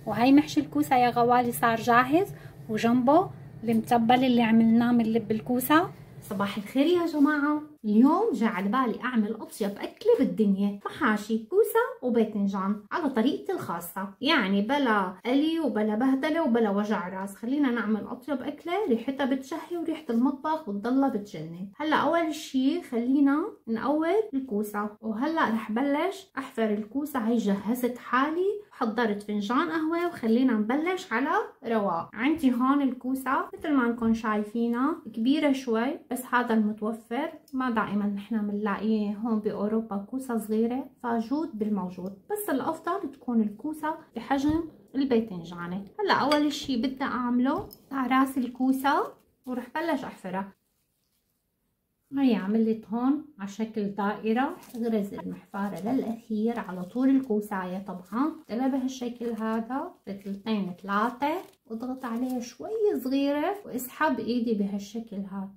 وهي محشي الكوسه يا غوالي صار جاهز، وجنبه المتبل اللي عملناه من لب الكوسه. صباح الخير يا جماعه، اليوم جاء على بالي اعمل اطيب اكله بالدنيا، محاشي كوسه وباذنجان على طريقتي الخاصه، يعني بلا قلي وبلا بهدله وبلا وجع راس. خلينا نعمل اطيب اكله ريحتها بتشهي وريحه المطبخ بتضلها بتجنن. هلا اول شيء خلينا نقور الكوسه، وهلا رح بلش احفر الكوسه. هي جهزت حالي، حضرت فنجان قهوه وخلينا نبلش على رواق. عندي هون الكوسه مثل ما انكم شايفينها كبيره شوي، بس هذا المتوفر، ما دائما نحن بنلاقيه هون باوروبا كوسه صغيره، فجود بالموجود، بس الافضل تكون الكوسه بحجم الباذنجانه. هلا اول شيء بدي اعمله راس الكوسه ورح بلش احفرها. هي عملت هون على شكل دائره، اغرز المحفاره للاخير على طول الكوسايه. طبعا قلبها بهالشكل هذا بثلثين ثلاثه، واضغط عليها شوي صغيره واسحب ايدي بهالشكل هذا.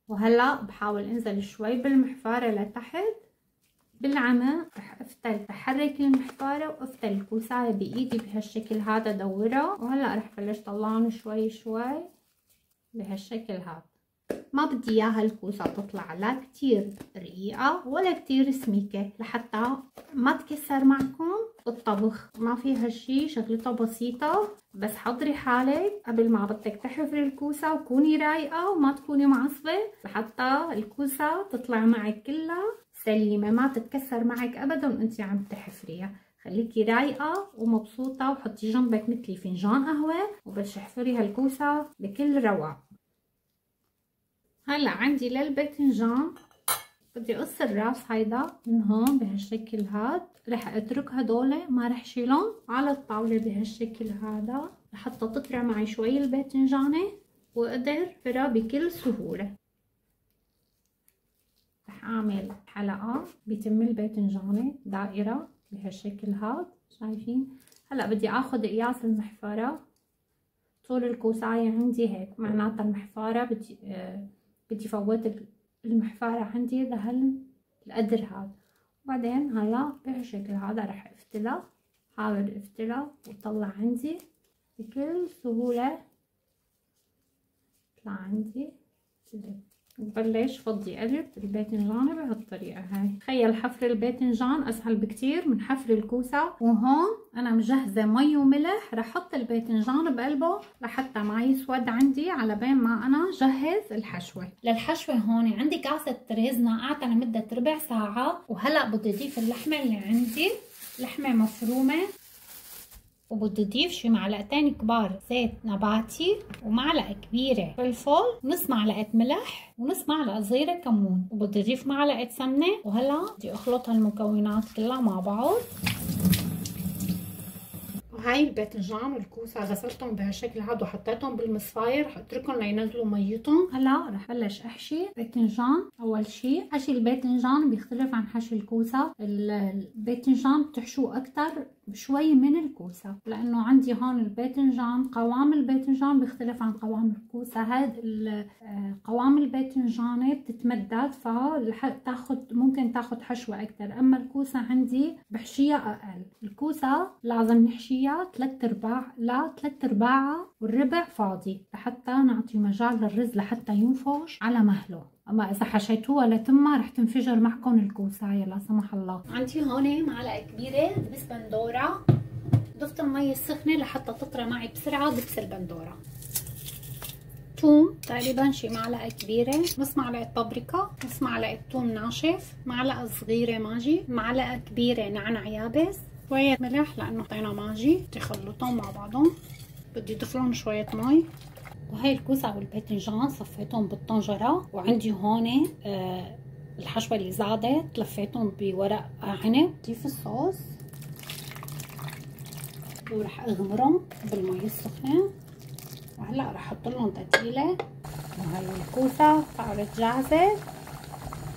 وهلا بحاول انزل شوي بالمحفاره لتحت بالعمق، رح افتل بحرك المحفاره وافتل الكوسايه بايدي بهالشكل هذا، دورها. وهلا رح بلش طلعهم شوي شوي بهالشكل هذا. ما بدي اياها الكوسه تطلع لا كتير رقيقه ولا كتير سميكه لحتى ما تكسر معكم بالطبخ. ما في هالشي، شغلتها بسيطه، بس حضري حالك قبل ما بدك تحفري الكوسه وكوني رايقه وما تكوني معصبه لحتى الكوسه تطلع معك كلها سليمه، ما تتكسر معك ابدا وانت عم تحفريها. خليكي رايقه ومبسوطه، وحطي جنبك مثلي فنجان قهوه وبلشي احفري هالكوسه بكل رواق. هلا عندي للباذنجان بدي اقص الراس هيدا من هون بهالشكل هاد، رح اترك هدول ما رح شيلهم على الطاوله بهالشكل هذا لحتى تطرى معي شوي الباذنجانه واقدر احفرها بكل سهوله. رح اعمل حلقه بتم الباذنجانه دائره بهالشكل هاد، شايفين؟ هلا بدي اخذ قياس المحفره. طول الكوسايه عندي هيك، معناتها المحفره بدي فوت المحفاره عندي لهالقدر هذا. وبعدين هلا بهالشكل هذا رح افتلها، حاول افتلها وطلع عندي بكل سهوله، طلع عندي كذا. وبلش فضي قلب الباذنجان بهالطريقه هاي. تخيل حفر الباذنجان اسهل بكتير من حفر الكوسه. وهون انا مجهزه مي وملح، رح احط الباذنجان بقلبه لحتى ما يسود عندي على بين ما انا جهز الحشوه. للحشوه هون عندي كاسه رز نقعت لمده ربع ساعه، وهلا بدي اضيف اللحمه اللي عندي، لحمه مفرومه، وبدي اضيف شي معلقتين كبار زيت نباتي، ومعلقه كبيره فلفل، ونص معلقه ملح، ونص معلقه صغيره كمون، وبدي اضيف معلقه سمنه. وهلا بدي اخلط هالمكونات كلها مع بعض. وهي الباذنجان والكوسه غسلتهم بهالشكل هذا وحطيتهم بالمصفايه، رح اتركهم لينزلوا ميتهم. هلا رح بلش احشي باذنجان. اول شيء حشي الباذنجان بيختلف عن حشي الكوسه. الباذنجان بتحشوه اكثر شوي من الكوسه، لانه عندي هون الباذنجان قوام الباذنجان بيختلف عن قوام الكوسه. هاد قوام الباذنجانه بتتمدد، ممكن تاخد حشوه اكثر، اما الكوسه عندي بحشيها اقل. الكوسه لازم نحشيها 3/4 لا 3/4 والربع فاضي لحتى نعطي مجال للرز لحتى ينفش على مهله. اما اذا حشيتوها لتمها رح تنفجر معكم الكوسايه لا سمح الله. عندي هون معلقه كبيره دبس بندوره، ضفت المي السخنه لحتى تطرى معي بسرعه دبس البندوره. ثوم تقريبا شي معلقه كبيره، نص معلقه بابريكا، نص معلقه ثوم ناشف، معلقه صغيره ماجي، معلقه كبيره نعناع يابس، شويه ملح لانه حطينا ماجي. بدي اخلطهم مع بعضهم، بدي اضيف لهم شويه مي. وهي الكوسه والباذنجان صفيتهم بالطنجره، وعندي هون الحشوه اللي زادت لفيتهم بورق عنب. ضيف الصوص ورح اغمرهم بالمي السخنه. وهلا رح احط لهم تتبيله. وهي الكوسه صارت جاهزه،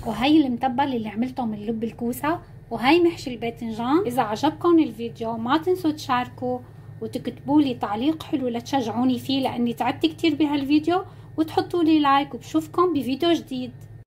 وهي المتبل اللي عملته من لب الكوسه، وهي محشي الباذنجان. اذا عجبكم الفيديو ما تنسوا تشاركوا وتكتبوا لي تعليق حلو لتشجعوني فيه، لاني تعبت كتير بهالفيديو، وتحطوا لي لايك. وبشوفكم بفيديو جديد.